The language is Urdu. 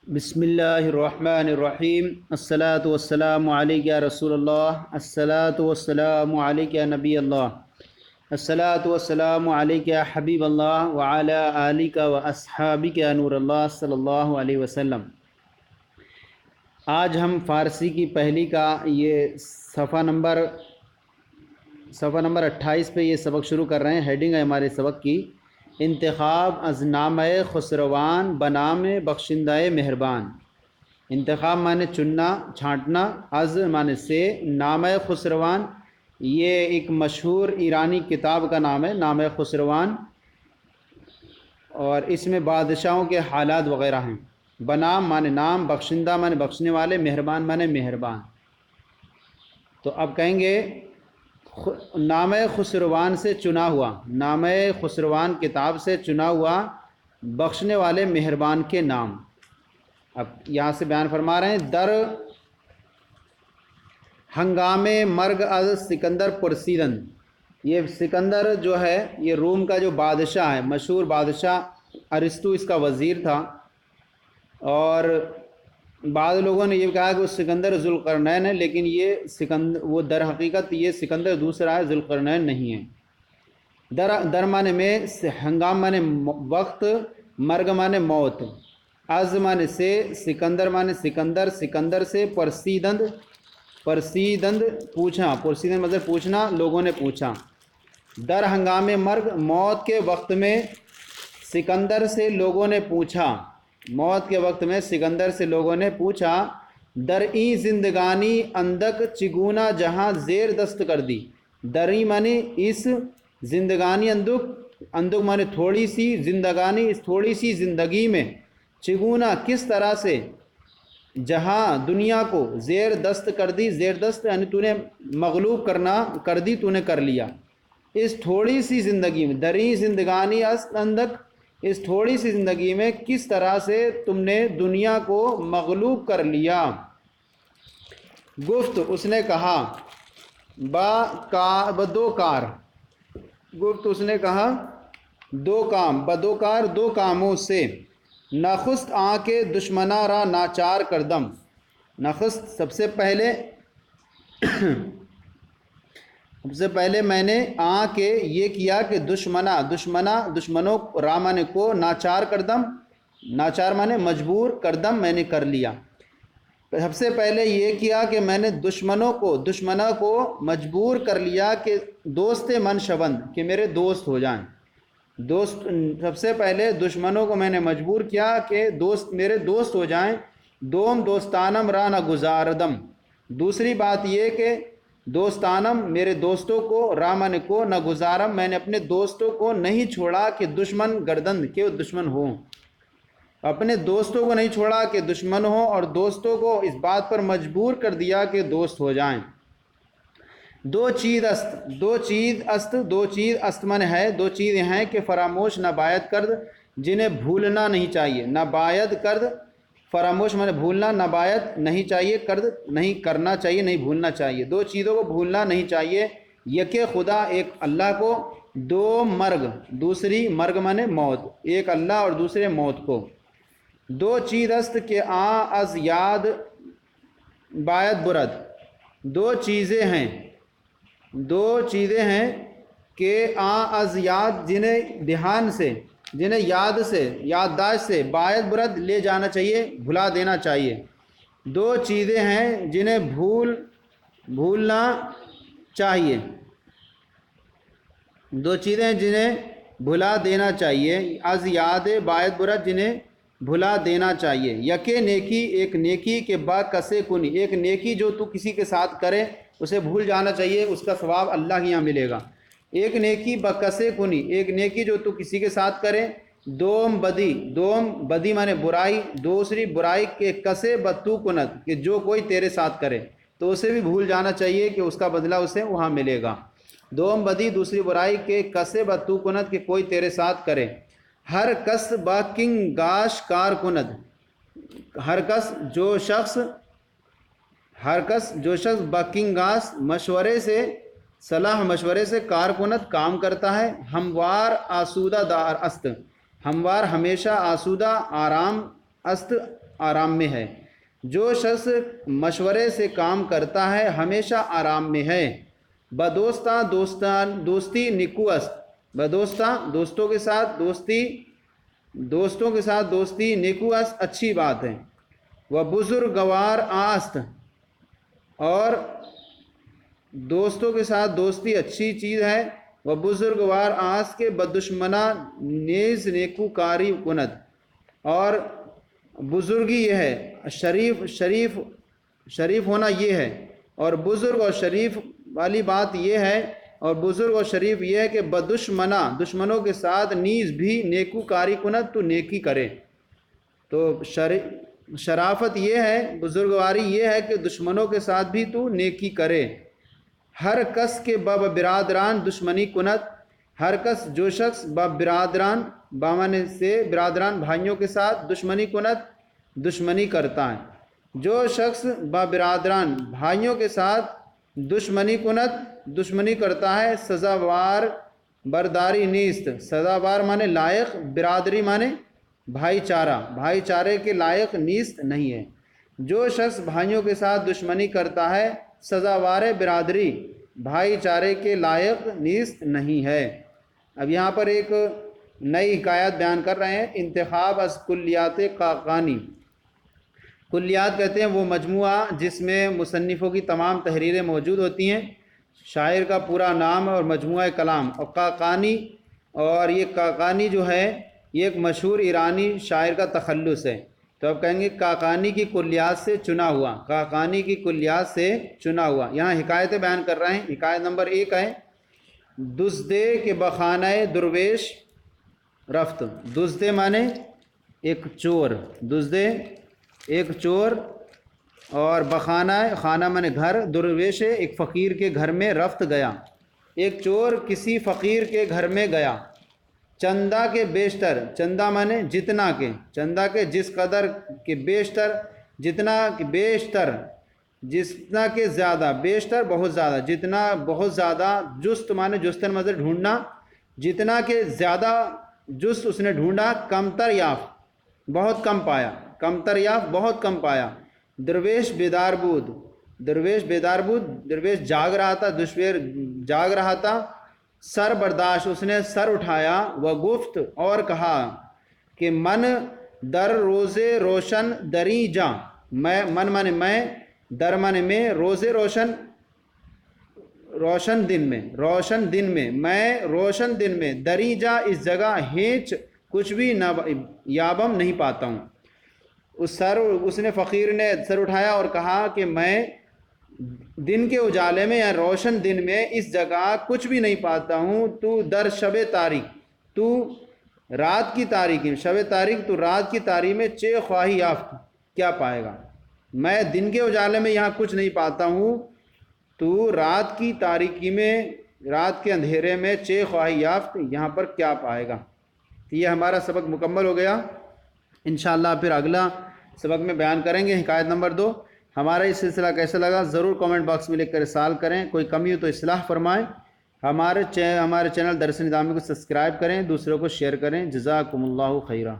بسم اللہ الرحمن الرحیم الصلاۃ والسلام علیک یا رسول اللہ الصلاۃ والسلام علیک یا نبی اللہ الصلاۃ والسلام علیک یا حبیب اللہ وعلی آلک و اصحابک یا نور اللہ صلی اللہ علیہ وسلم۔ آج ہم فارسی کی پہلی کا یہ صفحہ نمبر 28 پہ یہ سبق شروع کر رہے ہیں۔ ہیڈنگ ہے ہمارے سبق کی انتخاب از نامہ خسروان بنام بخشندہ مہربان۔ انتخاب معنی چننا چھانٹنا، از معنی سے، نامہ خسروان یہ ایک مشہور ایرانی کتاب کا نام ہے نامہ خسروان، اور اس میں بادشاہوں کے حالات وغیرہ ہیں۔ بنام معنی نام، بخشندہ معنی بخشنے والے، مہربان معنی مہربان۔ تو اب کہیں گے نامہ خسروان سے چنا ہوا، نامہ خسروان کتاب سے چنا ہوا بخشنے والے مہربان کے نام۔ اب یہاں سے بیان فرما رہے ہیں، در ہنگام مرگ از سکندر پرسیدن۔ یہ سکندر جو ہے یہ روم کا جو بادشاہ ہے، مشہور بادشاہ ارسطو اس کا وزیر تھا، اور بعض لوگوں نے یہ کہا کہ وہ سکندر ذوالقرنین ہے، لیکن یہ سکندر وہ در حقیقت یہ سکندر دوسرا ہے، ذوالقرنین نہیں ہے۔ در معنی میں، ہنگام معنی وقت، مرگ معنی موت، از معنی سے، سکندر معنی سکندر، سکندر سے، پرسیدند پوچھا، پرسیدند مطلب پوچھنا، لوگوں نے پوچھا۔ در ہنگام مرگ موت کے وقت میں سکندر سے لوگوں نے پوچھا، موت کے وقت میں سکندر سے لوگوں نے پوچھا، در این زندگانی اندک چگونا جہاں زیر دست کر دی۔ دری معنی اس، زندگانی اندک معنی تھوڑی سی، زندگانی اس تھوڑی سی زندگی میں، چگونا کس طرح سے، جہاں دنیا کو، زیر دست کر دی، زیر دست یعنی تو نے مغلوب کر دی، تو نے کر لیا۔ اس تھوڑی سی زندگی میں، دری زندگانی اندک، اس تھوڑی سی زندگی میں کس طرح سے تم نے دنیا کو مغلوب کر لیا۔ گفت اس نے کہا، بدو کار، گفت اس نے کہا دو کام، بدو کار دو کاموں سے، نخست آ کے دشمنا را ناچار کردم۔ نخست سب سے پہلے میں نے آ کے یہ کیا کہ دشمنوں رامن کو ناچار کردم، ناچار مانے مجبور، کردم میں نے کر لیا۔ سب سے پہلے یہ کیا کہ میں نے دشمنوں کو مجبور کر لیا کہ دوست من شوند، کہ میرے دوست ہو جائیں۔ سب سے پہلے دشمنوں کو میں نے مجبور کیا کہ میرے دوست ہو جائیں۔ دوم دوستانم را نہ گزاردم، دوسری بات یہ کہ دوستانم میرے دوستوں کو، رامن کو، نہ گزارم میں نے اپنے دوستوں کو نہیں چھوڑا کہ دشمن گردن کے دشمن ہوں، اپنے دوستوں کو نہیں چھوڑا کہ دشمن ہوں، اور دوستوں کو اس بات پر مجبور کر دیا کہ دوست ہو جائیں۔ دو چیز است من ہے، دو چیزیں ہیں کہ فراموش نہ باید کرد، جنہیں بھولنا نہیں چاہیے۔ نہ باید کرد، فراموش میں بھولنا، نہ باید نہیں چاہیے، کرد نہیں کرنا چاہیے، نہیں بھولنا چاہیے۔ دو چیزوں کو بھولنا نہیں چاہیے، یک خدا ایک اللہ کو، دو مرگ دوسری، مرگ مانے موت، ایک اللہ اور دوسرے موت کو۔ دو چیز است کہ از یاد باید برد، دو چیزیں ہیں کہ از یاد جنہیں دھیان سے، جنہیں یادداشت سے، باید برد لے جانا چاہیے، بھلا دینا چاہیے۔ دو چیزیں ہیں جنہیں بھولنا چاہیے، دو چیزیں ہیں جنہیں بھلا دینا چاہیے، از یاد باید برد جنہیں بھلا دینا چاہیے۔ یکے نیکی، ایک نیکی کے با کسے کنی، ایک نیکی جو تو کسی کے ساتھ کرے اسے بھول جانا چاہیے، اس کا ثواب اللہ کے یہاں ملے گا۔ ایک نیکی بکسے کنی، ایک نیکی جو تو کسی کے ساتھ کرے۔ دوم بدی مانے برائی، دوسری برائی کے کسے بتو کنت، کہ جو کوئی تیرے ساتھ کرے تو اسے بھی بھول جانا چاہیے کہ اس کا بدلہ اسے وہاں ملے گا۔ دوم بدی دوسری برائی کے کسے بتو کنت، کہ کوئی تیرے ساتھ کرے۔ ہر کس با کنگ گاش کار کند، ہر کس جو شخص با کنگ گاش مشورے سے، صلاح مشورے سے، کارکنت کام کرتا ہے۔ ہموار آسودہ دار است، ہموار ہمیشہ، آسودہ آرام، است آرام میں ہے۔ جو شخص مشورے سے کام کرتا ہے ہمیشہ آرام میں ہے۔ بدوستاں دوستی نیکو است، بدوستاں دوستوں کے ساتھ دوستی نیکو است اچھی بات ہے۔ وہ بزرگوار آست، اور دوستوں کے ساتھ دوستی اچھی چیز ہے۔ وہ بزرگوار آست کے بدشمنا نیز نیکو کاری کند، اور بزرگی یہ ہے، شریف ہونا یہ ہے، اور بزرگ اور شریف والی بات یہ ہے، اور بزرگ اور شریف یہ ہے کہ دشمنوں کے ساتھ نیز بھی نیکو کاری کند، تو نیکی کرے۔ تو شرافت یہ ہے، بزرگواری یہ ہے کہ دشمنوں کے ساتھ بھی تو نیکی کرے۔ ہر کس کے باب برادران دشمنی کند، ہر کس جو شخص برادران بامانے سے برادران بھائیوں کے ساتھ دشمنی کند دشمنی کرتا ہے۔ جو شخص برادران بھائیوں کے ساتھ دشمنی کند دشمنی کرتا ہے، سزاوار برداری نیست، سزاوار مانے لائق، برادری مانے بھائی چارے کے لائق نیست نہیں ہے۔ جو شخص بھائیوں کے ساتھ دشمنی کرتا ہے سزاوار برادری بھائی چارے کے لائق نیست نہیں ہے۔ اب یہاں پر ایک نئی حکایت بیان کر رہے ہیں، انتخاب از کلیات قاقانی۔ کلیات کہتے ہیں وہ مجموعہ جس میں مصنفوں کی تمام تحریریں موجود ہوتی ہیں، شاعر کا پورا نام اور مجموعہ کلام۔ اور قاقانی، اور یہ قاقانی جو ہے یہ ایک مشہور ایرانی شاعر کا تخلص ہے۔ تو اب کہیں گے قاقانی کی کلیات سے چنا ہوا، قاقانی کی کلیات سے چنا ہوا۔ یہاں حکایتیں بیان کر رہے ہیں۔ حکایت نمبر 1 ہے، دزدے کے بخانہ درویش رفت۔ دزدے مانے ایک چور، دزدے ایک چور، اور بخانہ خانہ مانے گھر، درویش ایک فقیر کے گھر میں رفت گیا۔ ایک چور کسی فقیر کے گھر میں گیا، چندہ کے بیشتر، چندہ مانے جتنا کے، چندہ کے جس قدر کے بیشتر، جتنا کے بیشتر، جتنا کے زیادہ، بیشتر بہت زیادہ، جتنا بہت زیادہ، جست مانے جستن مطلب ڈھونڈنا، جتنا کے زیادہ جست اس نے ڈھونڈا، کمتر یافت بہت کم پایا، کمتر یافت بہت کم پایا۔ درویش بیدار بود، درویش بیدار بود، درویش جاگ رہا تھا، دشویر جاگ رہا تھا۔ سر برداشت، اس نے سر اٹھایا، وہ گفت اور کہا کہ من در روز روشن دری جا، میں من مانے میں، در مانے میں، روز روشن روشن دن میں، روشن دن میں، میں روشن دن میں، دری جا اس جگہ ہیچ کچھ بھی نہ یابم نہیں پاتا ہوں۔ اس نے فقیر نے سر اٹھایا اور کہا کہ میں دن کے اجالے میں یا روشن دن میں اس جگہ کچھ بھی نہیں پاتا ہوں۔ تو در شب تاریک، تو رات کی تاریکی، شب تاریک تو رات کی تاریکی میں چے خواہی یافت، کیا پائے گا؟ میں دن کے اجالے میں یہاں کچھ نہیں پاتا ہوں، تو رات کی تاریکی میں، رات کے اندھیرے میں چے خواہی یافت، یہاں پر کیا پائے گا؟ تو یہ ہمارا سبق مکمل ہو گیا۔ انشاءاللہ پھر اگلا سبق میں بیان کریں گے حکایت نمبر 2۔ ہمارا یہ سلسلہ کیسا لگا ضرور کامنٹ باکس میں لکھ کر ارسال کریں، کوئی کمی ہو تو اصلاح فرمائیں۔ ہمارے چینل درس نظامی کو سبسکرائب کریں، دوسروں کو شیئر کریں۔ جزاکم اللہ خیرہ۔